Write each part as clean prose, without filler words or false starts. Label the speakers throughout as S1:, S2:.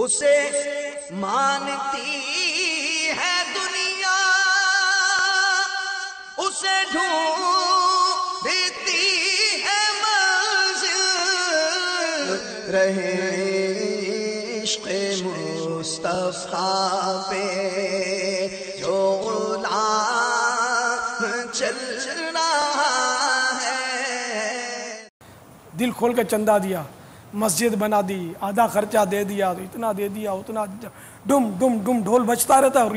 S1: اسے مانتی ہے دنیا، اسے ڈھونڈتی ہے منزل، رہے عشق مصطفیٰ پہ جو غلام چل رہا ہے۔
S2: دل کھول کے چندہ دیا، مسجد بنا دی، آدھا خرچہ دے دیا، اتنا دے دیا اتنا، ڈم ڈم ڈم ڈھول بجتا رہتا ہے اور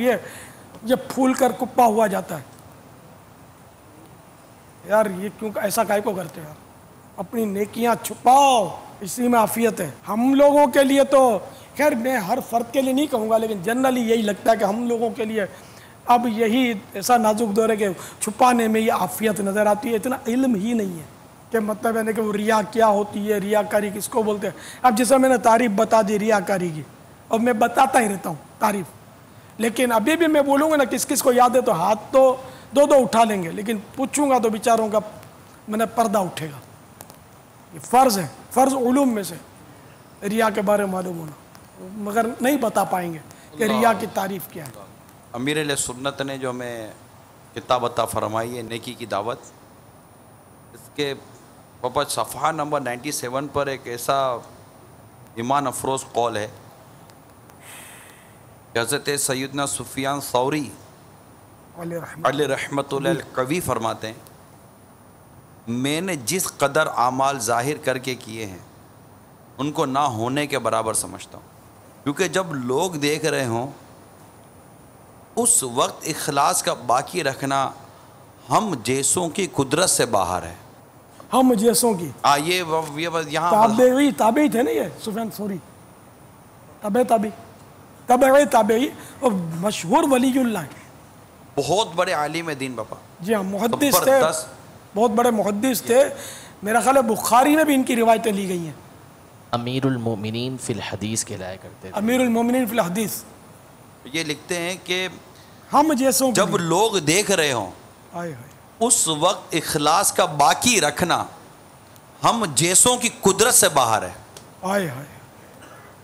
S2: یہ پھول کر کپا ہوا جاتا ہے۔ یار یہ کیوں ایسا کائے کو کرتے ہیں؟ اپنی نیکیاں چھپاؤ، اسی میں عافیت ہے۔ ہم لوگوں کے لیے تو خیر میں ہر فرد کے لیے نہیں کہوں گا، لیکن جنرلی یہی لگتا ہے کہ ہم لوگوں کے لیے اب یہی ایسا نازک دور ہے کہ چھپانے میں یہ عافیت نظر آتی ہے۔ اتنا علم ہی نہیں ہے کہ مطلب ہے کہ وہ ریا کیا ہوتی ہے، ریاکاری کس کو بولتے ہیں۔ اب جیسے میں نے تعریف بتا دی ریاکاری کی، اور میں بتاتا ہی رہتا ہوں تعریف، لیکن ابھی بھی میں بولوں گا نا کس کس کو یاد ہے تو ہاتھ تو دو اٹھا لیں گے، لیکن پوچھوں گا تو بیچاروں کا میں نے پردہ اٹھے گا۔ یہ فرض ہے، فرض علوم میں سے ریا کے بارے میں معلوم ہونا، مگر نہیں بتا پائیں گے کہ ریا کی تعریف کیا ہے۔
S3: امیر اہل سنت نے جو ہمیں کتاب عطا فرمائی ہے نیکی کی دعوت، اس کے پاپا صفحہ نمبر 97 پر ایک ایسا ایمان افروز قول ہے کہ حضرت سیدنا سفیان ثوری علیہ رحمت اللہ القوی فرماتے ہیں، میں نے جس قدر اعمال ظاہر کر کے کیے ہیں ان کو نہ ہونے کے برابر سمجھتا ہوں، کیونکہ جب لوگ دیکھ رہے ہوں اس وقت اخلاص کا باقی رکھنا ہم جیسوں کی قدرت سے باہر ہے۔
S2: ہم جیسوں کی
S3: یہ یہاں
S2: تابعی تھے نا، یہ سفیان ثوری تابعی اور مشہور ولی اللہ ہیں،
S3: بہت بڑے عالم دین باپا،
S2: جی ہاں محدث تھے، بہت بڑے محدث تھے۔ میرا خیال ہے بخاری میں بھی ان کی روایتیں لی گئی ہیں۔
S4: امیر المومنین فی الحدیث کہلایا کرتے تھے۔
S2: امیر المومنین فی الحدیث
S3: یہ لکھتے ہیں کہ
S2: ہم جیسوں کی
S3: جب لوگ دیکھ رہے ہوں اس وقت اخلاص کا باقی رکھنا ہم جیسوں کی قدرت سے باہر ہے۔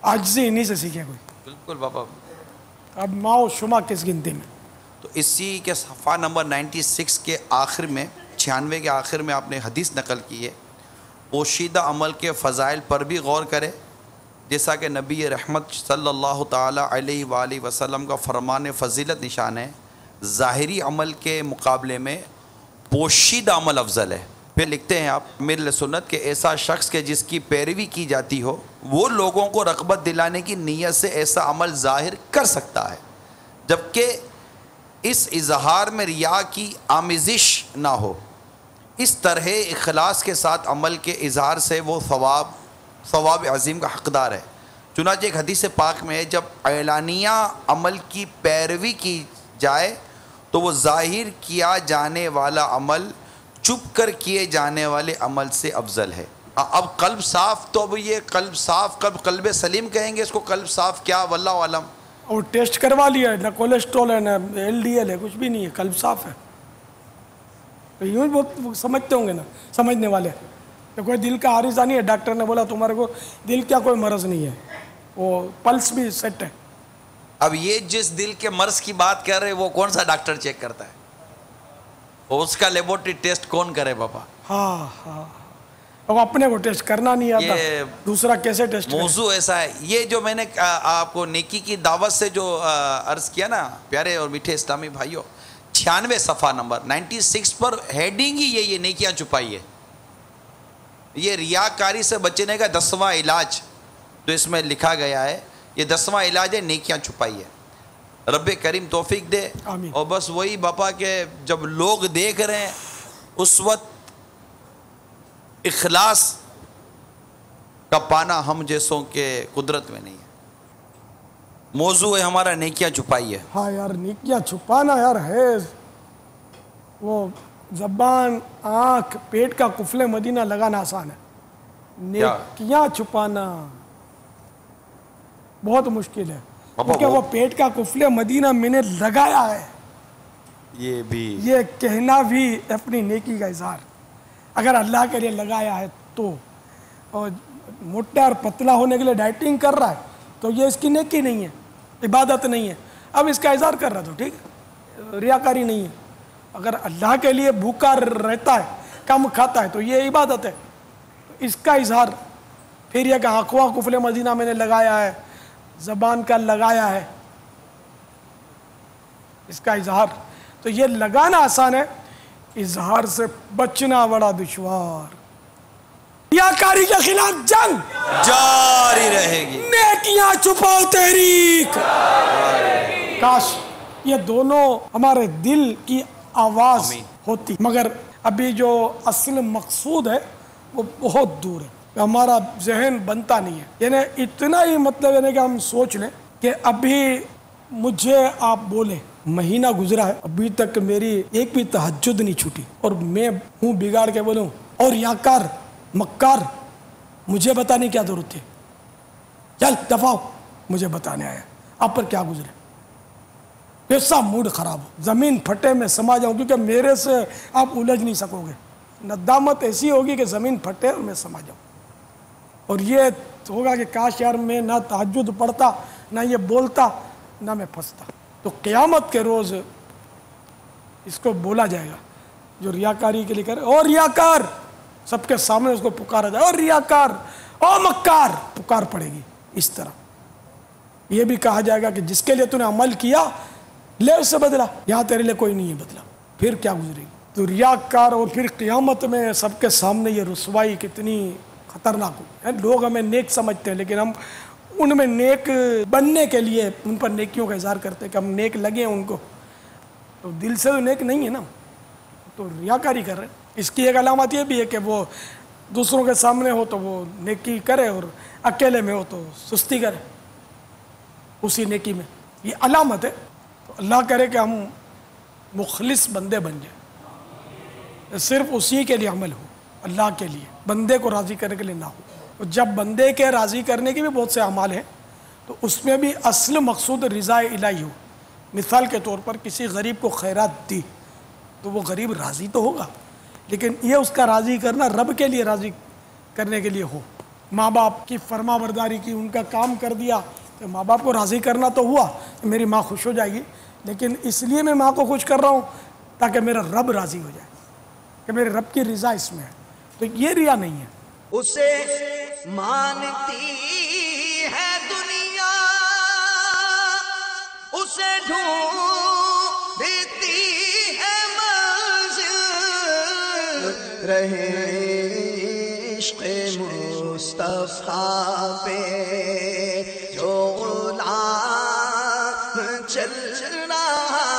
S2: عاجزی انہی سے سیکھیں کوئی،
S3: بالکل باپا۔
S2: اب ماؤ شما کس گنتی میں؟
S3: تو اسی کے صفحہ نمبر 96 کے آخر میں 96 کے آخر میں آپ نے حدیث نقل کی ہے، پوشیدہ عمل کے فضائل پر بھی غور کرے، جیسا کہ نبی رحمت صلی اللہ تعالیٰ علیہ وآلہ وسلم کا فرمان فضیلت نشان ہے، ظاہری عمل کے مقابلے میں پوشیدہ عمل افضل ہے۔ پھر لکھتے ہیں آپ امیر اہل سنت کہ ایسا شخص کے جس کی پیروی کی جاتی ہو وہ لوگوں کو رغبت دلانے کی نیت سے ایسا عمل ظاہر کر سکتا ہے، جبکہ اس اظہار میں ریا کی آمیزش نہ ہو۔ اس طرح اخلاص کے ساتھ عمل کے اظہار سے وہ ثواب عظیم کا حقدار ہے۔ چنانچہ ایک حدیث پاک میں ہے جب اعلانیہ عمل کی پیروی کی جائے تو وہ ظاہر کیا جانے والا عمل چھپ کر کیے جانے والے عمل سے افضل ہے۔ اب قلب صاف، تو اب یہ قلب صاف قلب سلیم کہیں گے اس کو، قلب صاف کیا واللہ عالم۔
S2: اور ٹیسٹ کروا لیا ہے، نہ کولیسٹرول ہے نہ LDL ہے، کچھ بھی نہیں ہے، قلب صاف ہے۔ تو یوں بہت سمجھتے ہوں گے نا سمجھنے والے کہ کوئی دل کا عارضہ نہیں ہے، ڈاکٹر نے بولا تمہارے کو دل کیا کوئی مرض نہیں ہے، وہ پلس بھی سیٹ ہے۔
S3: اب یہ جس دل کے مرض کی بات کر رہے وہ کون سا ڈاکٹر چیک کرتا ہے؟ اس کا لیبورٹری ٹیسٹ کون کرے بابا؟
S2: ہاں اب اپنے کو ٹیسٹ کرنا نہیں آتا، دوسرا کیسے ٹیسٹ کرے؟
S3: موضوع ایسا ہے، یہ جو میں نے آپ کو نیکی کی دعوت سے جو عرض کیا نا پیارے اور میٹھے اسلامی بھائیوں، 96 صفحہ نمبر 96 پر ہیڈنگ ہی یہ نیکیاں چھپائی ہے۔ یہ ریاکاری سے بچنے کا 10واں علاج جو اس میں لکھا گیا ہے، یہ 10واں علاج ہے نیکیاں چھپائی ہے۔ رب کریم توفیق دے، اور بس وہی باپا کہ جب لوگ دیکھ رہے ہیں اس وقت اخلاص کا پانا ہم جیسوں کے قدرت میں نہیں ہے۔ موضوع ہے ہمارا نیکیاں چھپائی ہے۔
S2: ہاں یار نیکیاں چھپانا یار ہے، وہ زبان آنکھ پیٹ کا قفل مدینہ لگانا آسان ہے، نیکیاں چھپانا بہت مشکل ہے، کیونکہ وہ پیٹ کا قفل مدینہ میں نے لگایا ہے، یہ کہنا بھی اپنی نیکی کا اظہار، اگر اللہ کے لیے لگایا ہے تو، اور موٹا اور پتلا ہونے کے لیے ڈائٹنگ کر رہا ہے تو یہ اس کی نیکی نہیں ہے، عبادت نہیں ہے. اب اس کا اظہار کر رہا تو ٹھیک ہے، ریاکاری نہیں ہے. اگر اللہ کے لیے بھوکا رہتا ہے، کم کھاتا ہے، تو یہ عبادت ہے. اس کا اظہار. پھر یہ کہ آنکھواں کفل مدینہ میں نے لگایا ہے، زبان کا لگایا ہے، اس کا اظہار. تو یہ لگانا آسان ہے، اظہار سے بچنا بڑا دشوار. ریاکاری کے خلاف جنگ
S3: جاری رہے گی.
S2: نیکیاں چھپاؤ تحریک. کاش یہ دونوں ہمارے دل کی آواز ہوتی، مگر ابھی جو اصل مقصود ہے وہ بہت دور ہے، ہمارا ذہن بنتا نہیں ہے. یعنی اتنا ہی مطلب یعنی کہ ہم سوچ لیں کہ ابھی مجھے آپ بولیں مہینہ گزرا ہے، ابھی تک میری ایک بھی تہجد نہیں چھوٹی، اور میں ہوں بگاڑ کے بولوں اور ریاکار مکار، مجھے بتانے کیا ضرورت تھی، چل دفاع مجھے بتانے آیا آپ پر کیا گزرے. ایسا موڈ خراب ہو، زمین پھٹے میں سما جاؤں، کیونکہ میرے سے آپ الجھ نہیں سکو گے. ندامت ایسی ہوگی کہ زمین پھٹے اور میں سما جاؤں. اور یہ ہوگا کہ کاش یار میں نہ تہجد پڑھتا، نہ یہ بولتا، نہ میں پھنستا. تو قیامت کے روز اس کو بولا جائے گا جو ریاکاری کے لیے کرے، اور ریاکار سب کے سامنے اس کو پکارا جائے، اور ریاکار او مکار پکار پڑے گی. اس طرح یہ بھی کہا جائے گا کہ جس کے لیے تو نے عمل کیا لے اس سے بدلا، یہاں تیرے لیے کوئی نہیں ہے بدلا. پھر کیا گزرے گی. تو ریاکار، اور پھر قیامت میں سب کے سامنے یہ رسوائی کتنی خطرناک ہو. لوگ ہمیں نیک سمجھتے ہیں، لیکن ہم ان میں نیک بننے کے لیے ان پر نیکیوں کا اظہار کرتے ہیں کہ ہم نیک لگے ہیں ان کو، تو دل سے تو نیک نہیں ہے نا، تو ریاکاری کر رہے ہیں. اس کی ایک علامت یہ بھی ہے کہ وہ دوسروں کے سامنے ہو تو وہ نیکی کرے، اور اکیلے میں ہو تو سستی کرے اسی نیکی میں. یہ علامت ہے. تو اللہ کرے کہ ہم مخلص بندے بن جائیں، صرف اسی کے لیے عمل ہو، اللہ کے لیے، بندے کو راضی کرنے کے لیے نہ ہو. جب بندے کے راضی کرنے کے بھی بہت سے اعمال ہیں، تو اس میں بھی اصل مقصود رضا الہی ہو. مثال کے طور پر کسی غریب کو خیرات دی تو وہ غریب راضی تو ہوگا، لیکن یہ اس کا راضی کرنا رب کے لیے راضی کرنے کے لیے ہو. ماں باپ کی فرما برداری کی، ان کا کام کر دیا، تو ماں باپ کو راضی کرنا تو ہوا، میری ماں خوش ہو جائے گی، لیکن اس لیے میں ماں کو خوش کر رہا ہوں تاکہ میرا رب راضی ہو جائے، کہ میرے رب کی رضا اس میں ہے. تو یہ ریا نہیں ہے.
S1: اسے مانتی ہے دنیا، اسے ڈھونڈتی ہے منزل، رہے عشق مصطفیٰ پہ جو غلام چل رہا